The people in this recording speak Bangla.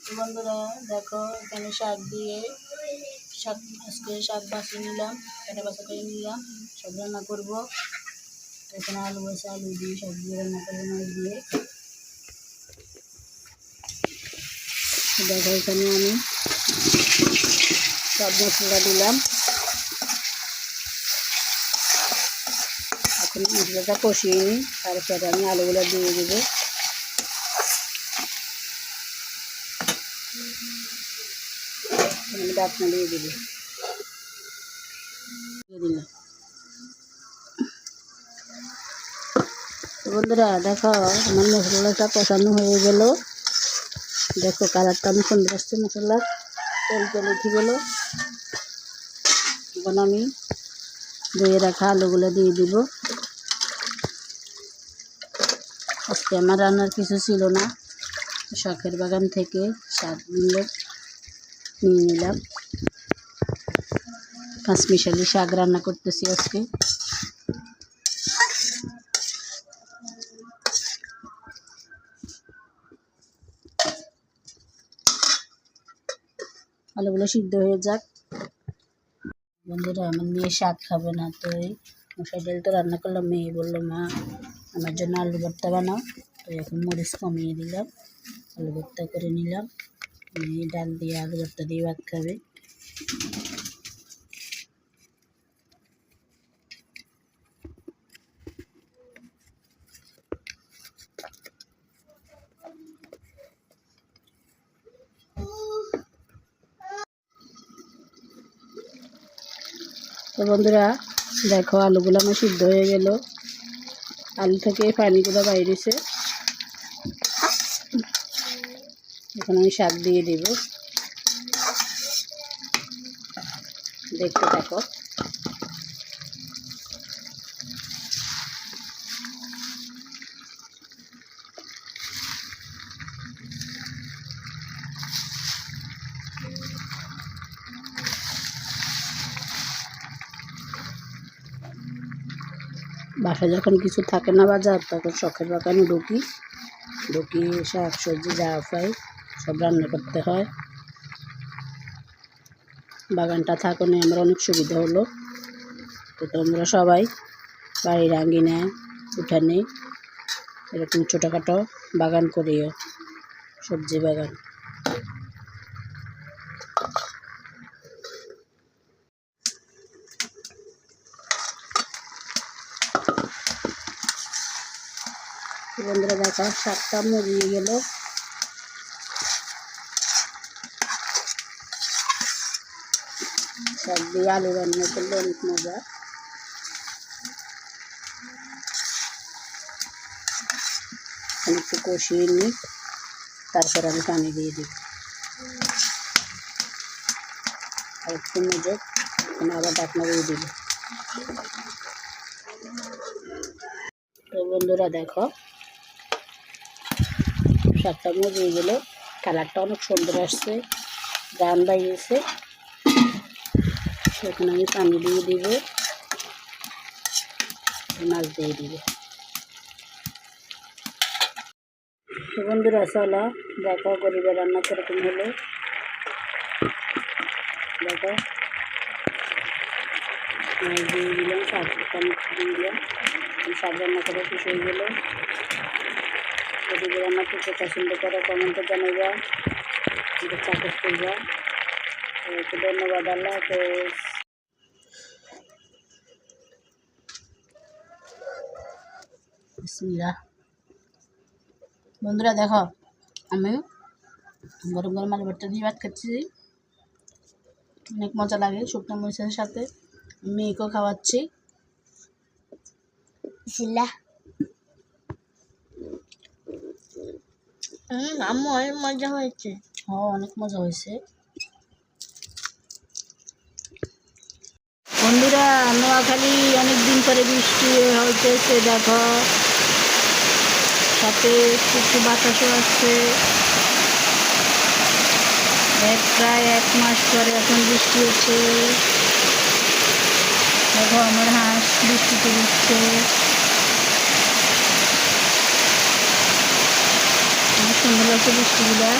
তো বন্ধুরা দেখো এখানে শাক দিয়ে আজকে শাক বাছিয়ে নিলাম, কাটা বাছা করে নিলাম, সব রান্না করবো। এখানে আলু আছে, আলু দিয়ে সব দিয়ে রান্না করবো মাছ দিয়ে। দেখো এখানে আমি সব মশলা দিলাম। এখন মশলাটা কষিয়ে নিই, তারপরে আমি আলুগুলো দিয়ে দেবো। আমি ডাকনা দিয়ে দেবো, দিলাম। বন্ধুরা দেখো আমার মশলাটা কষানো হয়ে গেল। দেখো কালারটা আমি সুন্দর আসছে, মশলা তেল তেল উঠে গেল। এখন আমি ধুয়ে রাখা আলুগুলো দিয়ে দিব। আজকে আমার রান্নার কিছু ছিল না, শখের বাগান থেকে শাক নিয়ে নিলাম। পাঁচমিশালি শাক রান্না করতেছি আজকে। আলুগুলো সিদ্ধ হয়ে যাক। বন্ধুরা আমার মেয়ে শাক খাবে না, তো এই মশাই ডাল তো রান্না করলাম। মেয়ে বললো মা আমার জন্য আলু ভর্তা বানাও, তো এখন মরিচ কমিয়ে দিলাম, আলু ভর্তা করে নিলাম। মেয়ে ডাল দিয়ে আলু ভর্তা দিয়ে ভাত খাবে। তো বন্ধুরা দেখো আলুগুলো আমার সিদ্ধ হয়ে গেল, আলু থেকে পানিগুলো বাইরেছে। এখন আমি শাক দিয়ে দেব, দেখতে থাকো। বাসায় যখন কিছু থাকে না বাজার, তখন শখের বাগানে ঢুকি শাক সবজি যা পাই সব রান্না করতে হয়। বাগানটা থাকলে আমার অনেক সুবিধা হলো। তো তোমরা সবাই বাড়ির আঙ্গিনায় উঠানে এরকম ছোটোখাটো বাগান করিও, সবজি বাগান। বন্ধুরা দেখো শাকটা মরিয়ে গেল। শাক দিয়ে আলু রান্না করলে অনেক মজা। একটু কষিয়ে নিই, তারপর আমি পানি দিয়ে দিই। আর একটু মজা, এখন আবার ঢাকনা দিয়ে দিব। তো বন্ধুরা দেখো শাকটা মরিয়ে গেল, কালারটা অনেক সুন্দর আসছে, গান বাইরেছে। এখন আমি পানি দিয়ে দিব, মাছ দিয়ে দিব। তো বন্ধুরা চলো দেখো গরিবের রান্না কিরকম হলো। দেখো মাছ দিয়ে দিলাম, শাকটা দিয়ে দিলাম, শাক রান্না করে শেষ হয়ে গেল। গরিবের রান্না করতে পছন্দ করো, কমেন্টে জানাইবা, সাপোর্ট করবা। ধন্যবাদ, আল্লাহ হাফেজ। বিসমিল্লাহ। বন্ধুরা দেখো আমি গরম গরম আলু ভর্তা দিয়ে ভাত খাচ্ছি, অনেক মজা লাগে শুকনো মরিচের সাথে। মেয়েকেও খাওয়াচ্ছি। বিসমিল্লাহ। আম্মু অনেক মজা হয়েছে। হ্যাঁ অনেক মজা হয়েছে। বন্ধুরা নোয়াখালী অনেক দিন পরে বৃষ্টি হইতেছে, দেখো সাথে একটু বাতাসও আসছে। প্রায় 1 মাস পরে এখন বৃষ্টি হচ্ছে। দেখো আমার হাঁস বৃষ্টিতে দিচ্ছে, অনেক সুন্দর লাগছে বৃষ্টিগুলা।